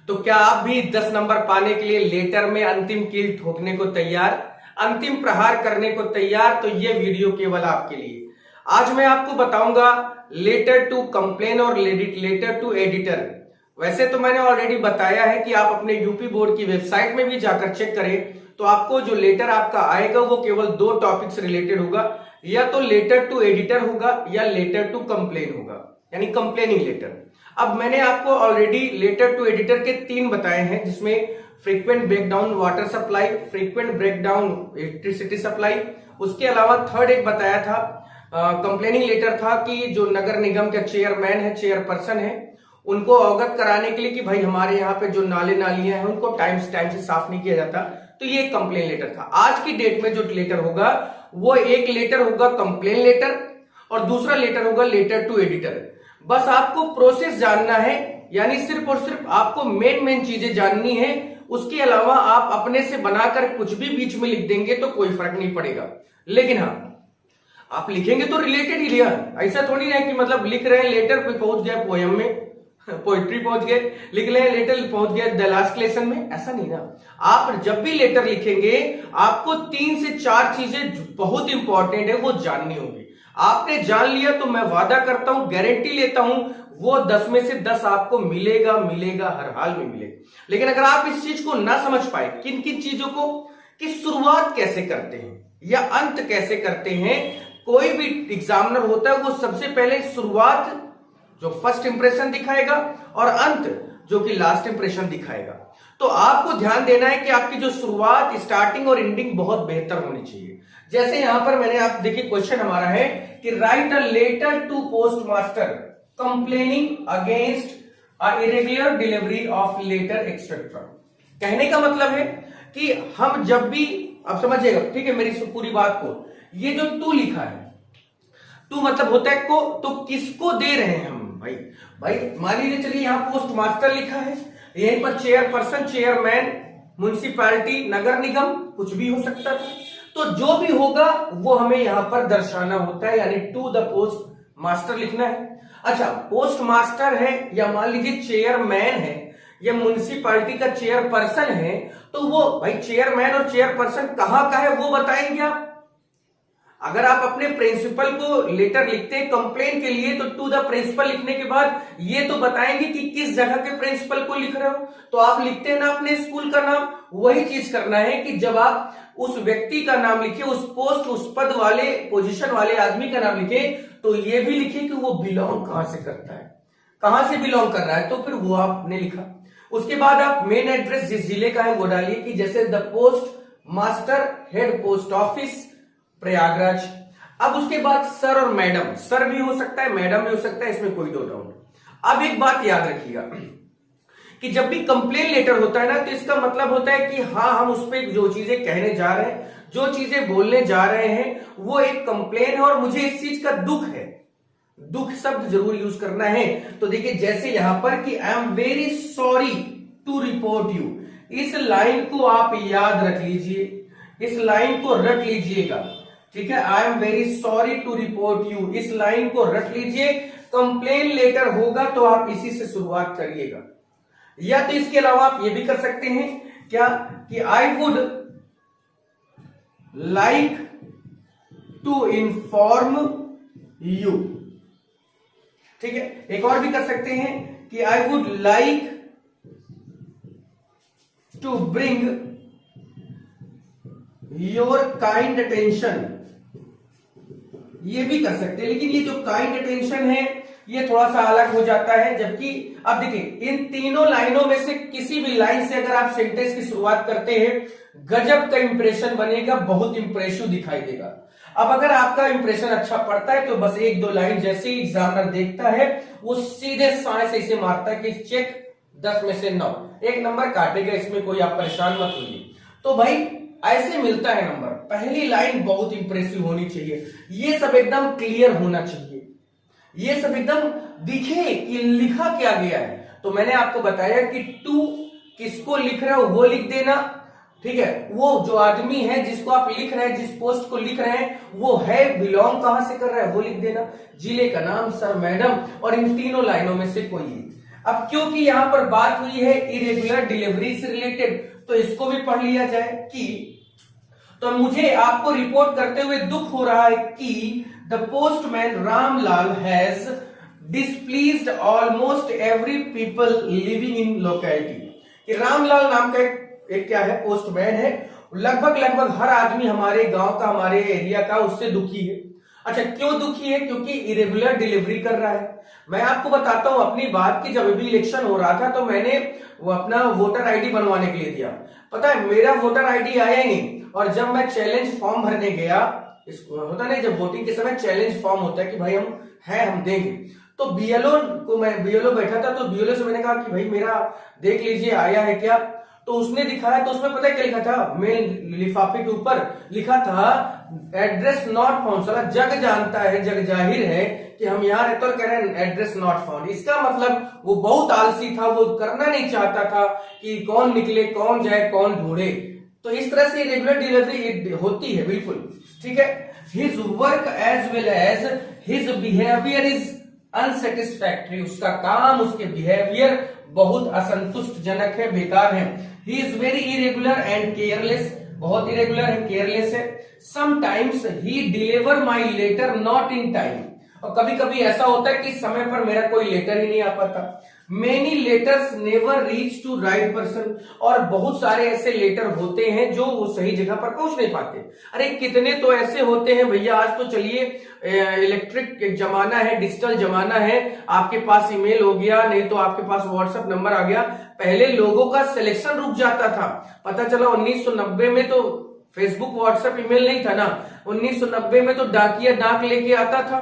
तो क्या आप भी 10 नंबर पाने के लिए लेटर में अंतिम कील ठोकने को तैयार, अंतिम प्रहार करने को तैयार? तो ये वीडियो केवल आपके लिए। आज मैं आपको बताऊंगा लेटर टू कंप्लेन और लेटर टू एडिटर। वैसे तो मैंने ऑलरेडी बताया है कि आप अपने यूपी बोर्ड की वेबसाइट में भी जाकर चेक करें, तो आपको जो लेटर आपका आएगा वो केवल 2 टॉपिक से रिलेटेड होगा, या तो लेटर टू एडिटर होगा या लेटर टू कंप्लेन होगा, यानी कंप्लेनिंग लेटर। अब मैंने आपको ऑलरेडी लेटर टू एडिटर के 3 बताए हैं, जिसमें frequent breakdown water supply, frequent breakdown electricity supply, उसके अलावा थर्ड एक बताया था कंप्लेनिंग लेटर था कि जो नगर निगम के चेयरमैन है, चेयरपर्सन है, उनको अवगत कराने के लिए कि भाई हमारे यहाँ पे जो नाले नालियां हैं उनको टाइम से साफ नहीं किया जाता, तो ये एक कंप्लेन लेटर था। आज की डेट में जो लेटर होगा वो एक लेटर होगा कंप्लेन लेटर और दूसरा लेटर होगा लेटर टू एडिटर। बस आपको प्रोसेस जानना है, यानी सिर्फ और सिर्फ आपको मेन चीजें जाननी है। उसके अलावा आप अपने से बनाकर कुछ भी बीच में लिख देंगे तो कोई फर्क नहीं पड़ेगा। लेकिन हाँ, आप लिखेंगे तो रिलेटेड ही लिया, ऐसा थोड़ी है कि मतलब लिख रहे हैं लेटर पे पहुंच गया पोयम में, पोइट्री पहुंच गए, लिख ले लेटर पहुंच गया द लास्ट लेसन में, ऐसा नहीं ना। आप जब भी लेटर लिखेंगे आपको 3 से 4 चीजें बहुत इंपॉर्टेंट है वो जाननी होगी। आपने जान लिया तो मैं वादा करता हूं, गारंटी लेता हूं, वो 10 में से 10 आपको मिलेगा, हर हाल में मिलेगा। लेकिन अगर आप इस चीज को ना समझ पाए, किन किन चीजों को, कि शुरुआत कैसे करते हैं या अंत कैसे करते हैं, कोई भी एग्जामिनर होता है वो सबसे पहले शुरुआत जो फर्स्ट इंप्रेशन दिखाएगा और अंत जो कि लास्ट इंप्रेशन दिखाएगा। तो आपको ध्यान देना है कि आपकी जो शुरुआत, स्टार्टिंग और एंडिंग बहुत बेहतर होनी चाहिए। जैसे यहां पर मैंने, आप देखिए क्वेश्चन हमारा है कि write a letter to postmaster complaining against a irregular delivery of letter etcetera. कहने का मतलब है कि हम जब भी, अब समझिएगा ठीक है मेरी पूरी बात को, ये जो टू लिखा है, टू मतलब होता है को, तो किसको दे रहे हैं हम? भाई मान लीजिए, चलिए यहां पोस्ट मास्टर लिखा है, यहीं पर चेयरपर्सन, चेयरमैन, म्युनिसिपैलिटी, नगर निगम, कुछ भी हो सकता है। तो जो भी होगा वो हमें यहां पर दर्शाना होता है, यानी टू द पोस्ट मास्टर लिखना है। अच्छा, पोस्ट मास्टर है या मान लीजिए चेयरमैन है या म्युनिसिपैलिटी का चेयरपर्सन है, तो वो भाई चेयरमैन और चेयरपर्सन कहां का है वो बताएंगे आप। अगर आप अपने प्रिंसिपल को लेटर लिखते हैं कंप्लेन के लिए, तो टू द प्रिंसिपल लिखने के बाद ये तो बताएंगे कि किस जगह के प्रिंसिपल को लिख रहे हो। तो आप लिखते हैं ना अपने स्कूल का नाम, वही चीज करना है कि जब आप उस व्यक्ति का नाम लिखे, उस पोस्ट, उस पद वाले, पोजीशन वाले आदमी का नाम लिखे, तो ये भी लिखे कि वो बिलोंग कहां से करता है, कहां से बिलोंग कर रहा है, तो फिर वो आपने लिखा। उसके बाद आप मेन एड्रेस जिस जिले का है वो डालिए, कि जैसे the post master, head post office, Prayagraj. अब उसके बाद सर और मैडम, सर भी हो सकता है, मैडम भी हो सकता है, इसमें कोई दो डाउट। अब एक बात याद रखिएगा कि जब भी कंप्लेन लेटर होता है ना, तो इसका मतलब होता है कि हाँ, हम उस पर जो चीजें कहने जा रहे हैं, जो चीजें बोलने जा रहे हैं, वो एक कंप्लेन है और मुझे इस चीज का दुख है। दुख शब्द जरूर यूज करना है। तो देखिए जैसे यहां पर कि I am very sorry to report you, इस लाइन को आप याद रख लीजिए, इस लाइन को रख लीजिएगा, ठीक है। I am very sorry to report you, इस लाइन को रख लीजिए। कंप्लेन लेटर होगा तो आप इसी से शुरुआत करिएगा। या तो इसके अलावा आप ये भी कर सकते हैं क्या, कि I would like to inform you, ठीक है। एक और भी कर सकते हैं कि I would like to bring your kind attention, ये भी कर सकते हैं। लेकिन ये जो काइंड अटेंशन है ये थोड़ा सा अलग हो जाता है। जबकि अब देखिए इन तीनों लाइनों में से किसी भी लाइन से अगर आप सेंटेंस की शुरुआत करते हैं, गजब का इंप्रेशन बनेगा, बहुत इंप्रेसिव दिखाई देगा। अब अगर आपका इंप्रेशन अच्छा पड़ता है तो बस 1-2 लाइन जैसे ही एग्जामिनर देखता है वो सीधे साए से इसे मारता है कि चेक 10 में से 9, 1 नंबर काटेगा, इसमें कोई आप परेशान मत होइए। तो भाई ऐसे मिलता है नंबर। पहली लाइन बहुत इंप्रेसिव होनी चाहिए, ये सब एकदम क्लियर होना चाहिए, ये सब एकदम दिखे कि लिखा क्या गया है। तो मैंने आपको बताया कि टू किसको लिख रहे हो वो लिख देना, ठीक है। वो जो आदमी है जिसको आप लिख रहे हैं, जिस पोस्ट को लिख रहे हैं, वो है, बिलोंग कहां से कर रहा है वो लिख देना, जिले का नाम, सर, मैडम, और इन तीनों लाइनों में से कोई। अब क्योंकि यहां पर बात हुई है इरेगुलर डिलीवरी से रिलेटेड, तो इसको भी पढ़ लिया जाए कि तो मुझे आपको रिपोर्ट करते हुए दुख हो रहा है कि the postman Ramlal has displeased almost every people living in locality. कि रामलाल नाम का एक क्या है, पोस्टमैन है, लगभग हर आदमी हमारे गांव का, हमारे एरिया का उससे दुखी है। अच्छा, क्यों दुखी है? क्योंकि इरेगुलर डिलीवरी कर रहा है। मैं आपको बताता हूं अपनी बात की, जब भी इलेक्शन हो रहा था तो मैंने वो अपना वोटर आईडी बनवाने के लिए दिया। पता है मेरा वोटर आईडी आया ही नहीं, और जब मैं चैलेंज फॉर्म भरने गया, इसको होता नहीं जब वोटिंग के समय चैलेंज फॉर्म होता है कि भाई हम देंगे, तो बीएलओ बैठा था, तो बीएलओ से मैंने कहा कि भाई मेरा देख लीजिए आया है क्या। तो उसने दिखाया, तो उसमें पता है क्या लिखा था, मेन लिफाफे के ऊपर लिखा था एड्रेस नॉट फाउंड। साला जग जानता है, जग जाहिर है कि हम यहाँ रहते और कह रहे हैं एड्रेस नॉट फाउंड। इसका मतलब वो बहुत आलसी था, वो करना नहीं चाहता था कि कौन निकले, कौन जाए, कौन ढूंढे। तो इस तरह से रेगुलर डिलीवरी होती है, बिल्कुल ठीक है। His work as well as his behaviour is unsatisfactory. उसका काम, उसके बिहेवियर बहुत असंतुष्टजनक है, बेकार है। He is very irregular and careless, बहुत इरेगुलर है, केयरलेस है। Sometimes he deliver my letter not in time, और कभी कभी ऐसा होता है कि समय पर मेरा कोई लेटर ही नहीं आ पाता। Many letters never reach to right person, और बहुत सारे ऐसे लेटर होते हैं जो वो सही जगह पर पहुंच नहीं पाते। अरे कितने तो ऐसे होते हैं भैया, आज तो चलिए इलेक्ट्रिक जमाना है, डिजिटल जमाना है, आपके पास ईमेल हो गया, नहीं तो आपके पास व्हाट्सएप नंबर आ गया। पहले लोगों का सिलेक्शन रुक जाता था, पता चला 1990 में तो फेसबुक व्हाट्सएप ईमेल नहीं था ना, 1990 में तो डाकिया डाक लेके आता था,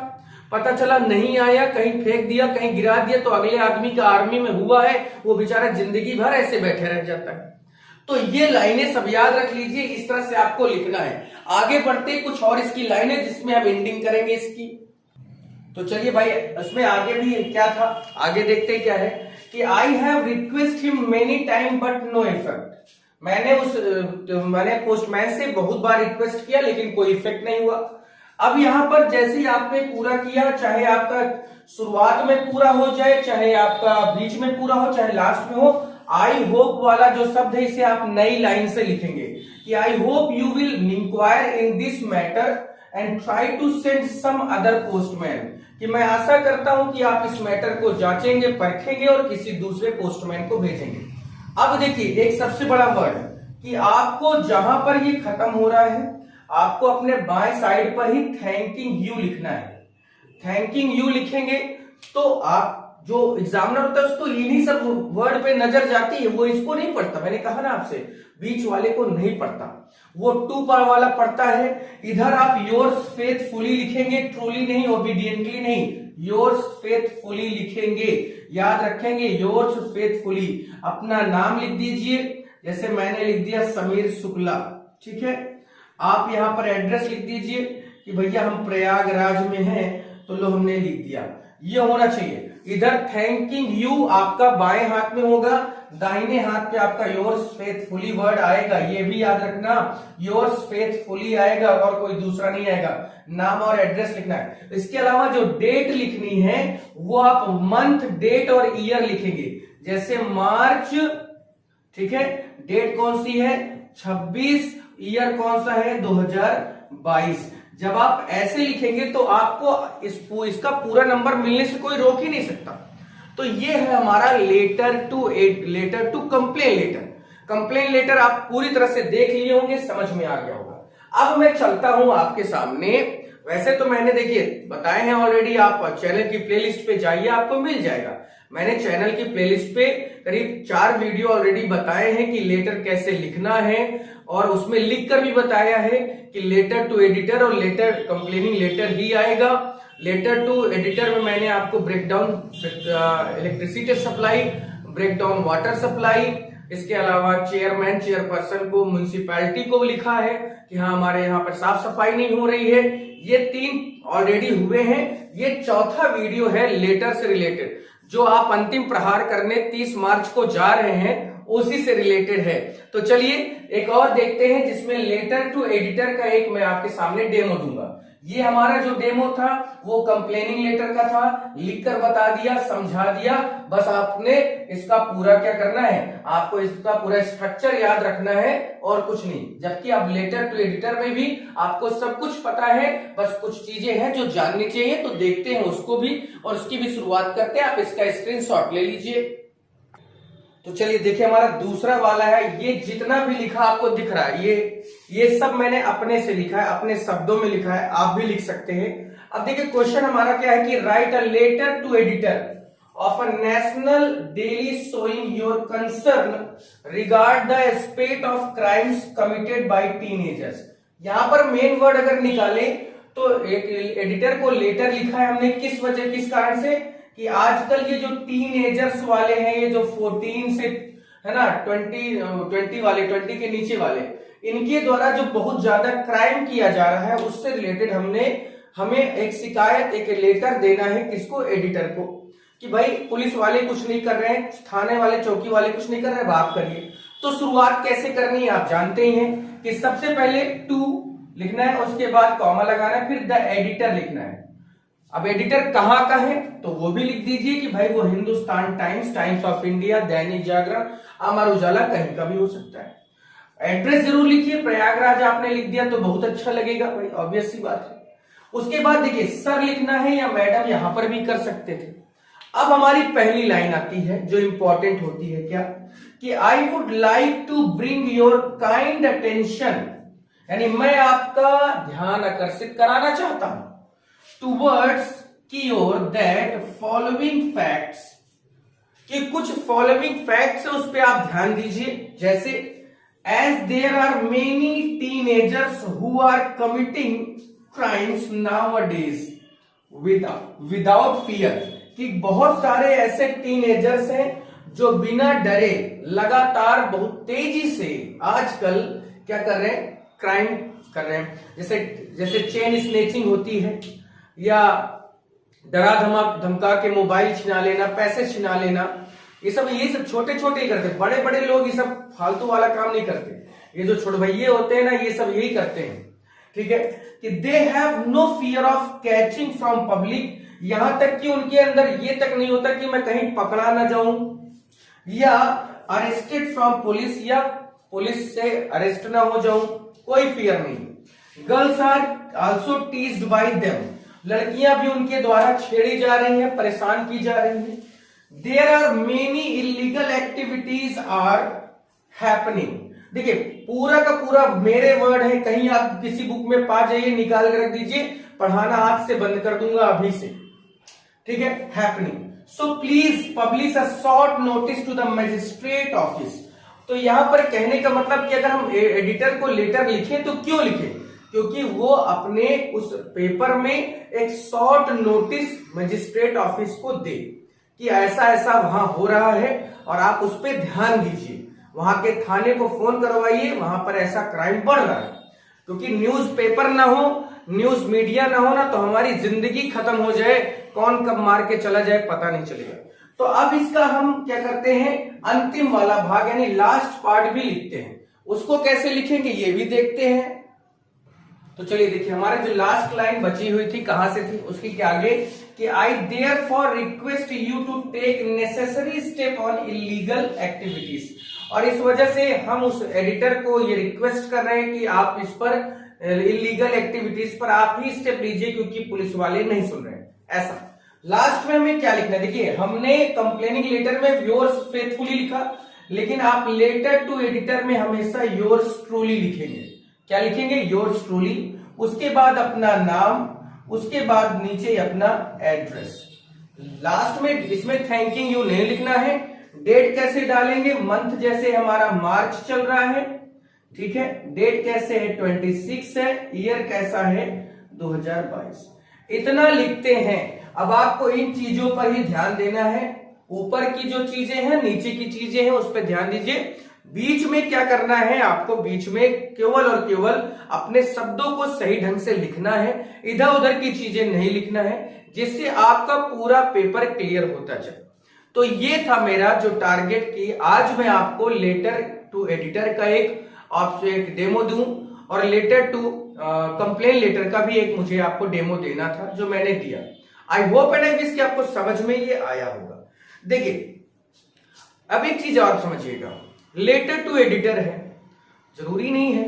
पता चला नहीं आया, कहीं फेंक दिया, कहीं गिरा दिया, तो अगले आदमी का आर्मी में हुआ है, वो बेचारा जिंदगी भर ऐसे बैठे रह जाता है। तो ये लाइनें सब याद रख लीजिए, इस तरह से आपको लिखना है। आगे बढ़ते कुछ और इसकी लाइनें जिसमें हम एंडिंग करेंगे इसकी। तो चलिए भाई, इसमें आगे भी क्या था, आगे देखते क्या है कि I have request him many time but no effect. मैंने पोस्टमैन से बहुत बार रिक्वेस्ट किया लेकिन कोई इफेक्ट नहीं हुआ। अब यहां पर जैसे ही आपने पूरा किया, चाहे आपका शुरुआत में पूरा हो जाए, चाहे आपका बीच में पूरा हो, चाहे लास्ट में हो, आई होप वाला जो शब्द है इसे आप नई लाइन से लिखेंगे कि I hope you will inquire in this matter and try to send some other postman. कि मैं आशा करता हूं कि आप इस मैटर को जांचेंगे, परखेंगे और किसी दूसरे पोस्टमैन को भेजेंगे। अब देखिए एक सबसे बड़ा वर्ड कि आपको जहां पर ये खत्म हो रहा है, आपको अपने बाएं साइड पर ही थैंकिंग यू लिखना है। थैंकिंग यू लिखेंगे तो आप जो एग्जामिनर होता है उसको इन्हीं सब वर्ड पे नजर जाती है, वो इसको नहीं पढ़ता। मैंने कहा ना आपसे, बीच वाले को नहीं पढ़ता, वो टू पर वाला पढ़ता है। इधर आप योर्स फेथफुली लिखेंगे, ट्रूली नहीं, ओबीडियंटली नहीं, योर्स फेथफुली लिखेंगे। याद रखेंगे योर्स फेथफुली। अपना नाम लिख दीजिए, जैसे मैंने लिख दिया समीर शुक्ला, ठीक है। आप यहां पर एड्रेस लिख दीजिए कि भैया हम प्रयागराज में हैं, तो लो हमने लिख दिया, ये होना चाहिए। इधर थैंकिंग यू आपका बाएं हाथ में होगा, दाहिने हाथ पे आपका योर्स फेथफुली वर्ड आएगा, ये भी याद रखना, योर्स फेथफुली आएगा और कोई दूसरा नहीं आएगा। नाम और एड्रेस लिखना है। इसके अलावा जो डेट लिखनी है वो आप मंथ, डेट और ईयर लिखेंगे, जैसे मार्च, ठीक है, डेट कौन सी है 26, ईयर कौन सा है 2022। जब आप ऐसे लिखेंगे तो आपको इसका पूरा नंबर मिलने से कोई रोक ही नहीं सकता। तो ये है हमारा letter to complain letter. Complain letter आप पूरी तरह से देख लिए होंगे, समझ में आ गया होगा। अब मैं चलता हूं आपके सामने। वैसे तो मैंने देखिए बताए हैं ऑलरेडी, आप चैनल की प्लेलिस्ट पे जाइए, आपको मिल जाएगा। मैंने चैनल की प्लेलिस्ट पे करीब 4 वीडियो ऑलरेडी बताए हैं कि लेटर कैसे लिखना है, और उसमें लिखकर भी बताया है कि लेटर टू एडिटर और लेटर कंप्लेनिंग लेटर ही आएगा। लेटर टू एडिटर में मैंने आपको breakdown electricity supply, breakdown water supply, इसके अलावा चेयरमैन चेयरपर्सन को, म्युनिसिपैलिटी को लिखा है कि हाँ हमारे यहाँ पर साफ सफाई नहीं हो रही है। ये 3 ऑलरेडी हुए हैं। ये चौथा वीडियो है लेटर से रिलेटेड, जो आप अंतिम प्रहार करने 30 मार्च को जा रहे हैं, उसी से रिलेटेड है। तो चलिए एक और देखते हैं जिसमें लेटर टू एडिटर का एक मैं आपके सामने डेमो दूंगा ये हमारा जो डेमो था वो कंप्लेनिंग लेटर का था, लिखकर बता दिया, समझा दिया, बस आपने इसका पूरा क्या करना है, आपको इसका पूरा स्ट्रक्चर याद रखना है और कुछ नहीं। जबकि अब लेटर टू एडिटर में भी आपको सब कुछ पता है, बस कुछ चीजें हैं जो जाननी चाहिए। तो देखते हैं उसको भी और उसकी भी शुरुआत करते हैं। आप इसका स्क्रीनशॉट ले लीजिए। तो चलिए देखिए, हमारा दूसरा वाला है। ये जितना भी लिखा आपको दिख रहा है, ये सब मैंने अपने से लिखा है, अपने शब्दों में लिखा है, आप भी लिख सकते हैं। अब देखिए क्वेश्चन हमारा क्या है कि write a letter to editor of a national daily showing your concern regard the spate of crimes committed by teenagers. यहां पर मेन वर्ड अगर निकाले तो एक एडिटर को लेटर लिखा है हमने, किस वजह, किस कारण से कि आजकल ये जो टीनेजर्स वाले हैं, ये जो 14 से है ना 20 वाले, 20 के नीचे वाले, इनके द्वारा जो बहुत ज्यादा क्राइम किया जा रहा है, उससे रिलेटेड हमें एक शिकायत, एक लेटर देना है। किसको? एडिटर को, कि भाई पुलिस वाले कुछ नहीं कर रहे हैं, थाने वाले, चौकी वाले कुछ नहीं कर रहे हैं, आप करिए। तो शुरुआत कैसे करनी है आप जानते ही हैं कि सबसे पहले टू लिखना है, उसके बाद कॉमा लगाना है, फिर द एडिटर लिखना है। अब एडिटर कहाँ का है तो वो भी लिख दीजिए कि भाई वो Hindustan times, times of India, Dainik Jagran, Amar Ujala, कहीं का भी हो सकता है। एड्रेस जरूर लिखिए, प्रयागराज आपने लिख दिया तो बहुत अच्छा लगेगा भाई, ऑब्वियस सी बात है। उसके बाद देखिए सर लिखना है या मैडम, यहां पर भी कर सकते थे। अब हमारी पहली लाइन आती है जो इंपॉर्टेंट होती है, क्या कि I would like to bring your kind attention, यानी मैं आपका ध्यान आकर्षित कराना चाहता हूं टूवर्ड्स की ओर दैट फॉलोइंग फैक्ट्स, कि कुछ फॉलोइंग फैक्ट्स है उस पर आप ध्यान दीजिए। जैसे as there are many teenagers who are committing crimes nowadays without fear, कि बहुत सारे ऐसे टीनेजर्स हैं जो बिना डरे लगातार बहुत तेजी से आजकल क्या कर रहे हैं, क्राइम कर रहे हैं। जैसे चेन स्नेचिंग होती है, या डरा धमका के मोबाइल छिना लेना, पैसे छिना लेना, ये सब छोटे छोटे ही करते हैं। बड़े बड़े लोग ये सब फालतू वाला काम नहीं करते। ये जो छोटे भैये होते हैं ना, ये सब यही करते हैं। ठीक है, कि they have no fear of catching from public, यहां तक कि उनके अंदर ये तक नहीं होता कि मैं कहीं पकड़ा ना जाऊं, या अरेस्टेड फ्रॉम पुलिस, या पुलिस से अरेस्ट ना हो जाऊं, कोई फियर नहीं। Girls are also teased by them, लड़कियां भी उनके द्वारा छेड़ी जा रही हैं, परेशान की जा रही हैं। There are many illegal activities are happening. देखिए पूरा का पूरा मेरे वर्ड है, कहीं आप किसी बुक में पा जाइए, निकाल कर रख दीजिए, पढ़ाना आज से बंद कर दूंगा अभी से। ठीक है, happening. So please publish a short notice to the magistrate office. तो यहां पर कहने का मतलब कि अगर हम एडिटर को लेटर लिखें तो क्यों लिखें, क्योंकि वो अपने उस पेपर में एक शॉर्ट नोटिस मजिस्ट्रेट ऑफिस को दे कि ऐसा ऐसा वहां हो रहा है और आप उस पर ध्यान दीजिए, वहां के थाने को फोन करवाइए, वहां पर ऐसा क्राइम बढ़ रहा है। क्योंकि न्यूज पेपर ना हो, न्यूज मीडिया ना हो ना, तो हमारी जिंदगी खत्म हो जाए, कौन कब मार के चला जाए पता नहीं चलेगा। तो अब इसका हम क्या करते हैं, अंतिम वाला भाग यानी लास्ट पार्ट भी लिखते हैं। उसको कैसे लिखेंगे ये भी देखते हैं। तो चलिए देखिए, हमारे जो लास्ट लाइन बची हुई थी कहां से थी, उसकी क्या आगे कि I therefore request you to take necessary step on illegal activities. और इस वजह से हम उस एडिटर को ये रिक्वेस्ट कर रहे हैं कि आप इस पर इलीगल एक्टिविटीज पर आप ही स्टेप लीजिए, क्योंकि पुलिस वाले नहीं सुन रहे हैं। ऐसा लास्ट में हमें क्या लिखना है, देखिए हमने कंप्लेनिंग लेटर में योर्स फेथफुली लिखा, लेकिन आप लेटर टू एडिटर में हमेशा योर्स ट्रूली लिखेंगे। क्या लिखेंगे, योर्स ट्रूली, उसके बाद अपना नाम, उसके बाद नीचे अपना एड्रेस। लास्ट में इसमें थैंकिंग यू नहीं लिखना है। डेट कैसे डालेंगे, मंथ जैसे हमारा मार्च चल रहा है, ठीक है, डेट कैसे है 26 है, ईयर कैसा है 2022, इतना लिखते हैं। अब आपको इन चीजों पर ही ध्यान देना है, ऊपर की जो चीजें हैं, नीचे की चीजें हैं, उस पर ध्यान दीजिए। बीच में क्या करना है आपको, बीच में केवल और केवल अपने शब्दों को सही ढंग से लिखना है, इधर उधर की चीजें नहीं लिखना है, जिससे आपका पूरा पेपर क्लियर होता जाए। तो ये था मेरा जो टारगेट की आज मैं आपको लेटर टू एडिटर का एक आपसे एक डेमो दूं और लेटर टू कंप्लेन लेटर का भी एक मुझे आपको डेमो देना था जो मैंने दिया। I hope and I wish कि आपको समझ में ये आया होगा। देखिए अब एक चीज आप समझिएगा, लेटर टू एडिटर है, जरूरी नहीं है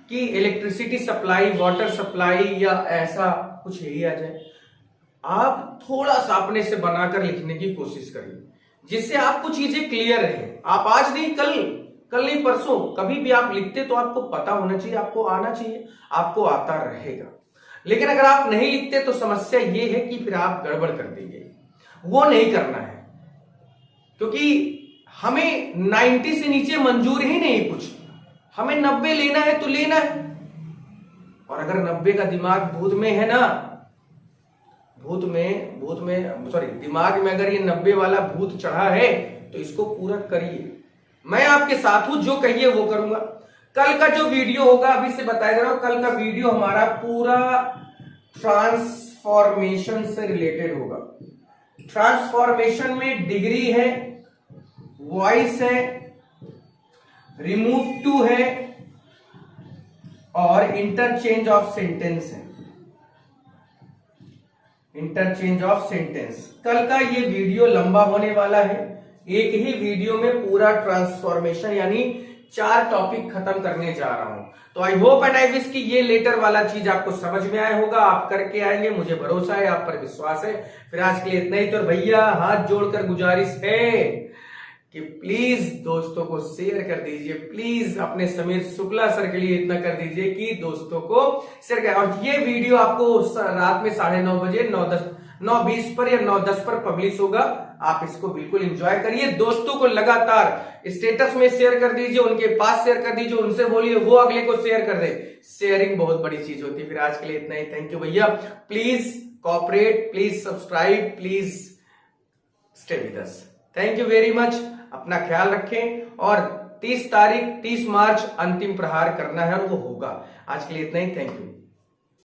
कि इलेक्ट्रिसिटी सप्लाई, वाटर सप्लाई या ऐसा कुछ ही आ जाए। आप थोड़ा सा अपने से बनाकर लिखने की कोशिश करिए जिससे आपको चीजें क्लियर रहे। आप आज नहीं कल नहीं परसों कभी भी आप लिखते तो आपको पता होना चाहिए, आपको आना चाहिए, आपको आता रहेगा। लेकिन अगर आप नहीं लिखते तो समस्या ये है कि फिर आप गड़बड़ कर देंगे। वो नहीं करना है क्योंकि हमें 90 से नीचे मंजूर ही नहीं कुछ, हमें 90 लेना है तो लेना है। और अगर 90 का दिमाग भूत में है ना, दिमाग में अगर ये 90 वाला भूत चढ़ा है तो इसको पूरा करिए। मैं आपके साथ हूं, जो कहिए वो करूंगा। कल का जो वीडियो होगा, अभी से बताया जा रहा हूं, कल का वीडियो हमारा पूरा ट्रांसफॉर्मेशन से रिलेटेड होगा। ट्रांसफॉर्मेशन में डिग्री है, वॉइस है, रिमूव टू है और इंटरचेंज ऑफ सेंटेंस है। Interchange of sentence. कल का ये वीडियो लंबा होने वाला है, एक ही वीडियो में पूरा ट्रांसफॉर्मेशन यानी 4 टॉपिक खत्म करने जा रहा हूं। तो I hope and I wish कि ये लेटर वाला चीज आपको समझ में आया होगा, आप करके आएंगे, मुझे भरोसा है, आप पर विश्वास है। फिर आज के लिए इतना ही। तो भैया हाथ जोड़कर गुजारिश है कि प्लीज दोस्तों को शेयर कर दीजिए, प्लीज अपने समीर शुक्ला सर के लिए इतना कर दीजिए कि दोस्तों को शेयर करें। और ये वीडियो आपको रात में 9:30 बजे 9:20 पर या 9:10 पर पब्लिश होगा। आप इसको बिल्कुल एंजॉय करिए, दोस्तों को लगातार स्टेटस में शेयर कर दीजिए, उनके पास शेयर कर दीजिए, उनसे बोलिए वो अगले को शेयर कर दे। शेयरिंग बहुत बड़ी चीज होती है। फिर आज के लिए इतना ही। थैंक यू भैया। Please cooperate, please subscribe, please stay with us. Thank you very much. अपना ख्याल रखें और 30 मार्च अंतिम प्रहार करना है और वो होगा। आज के लिए इतना ही। Thank you.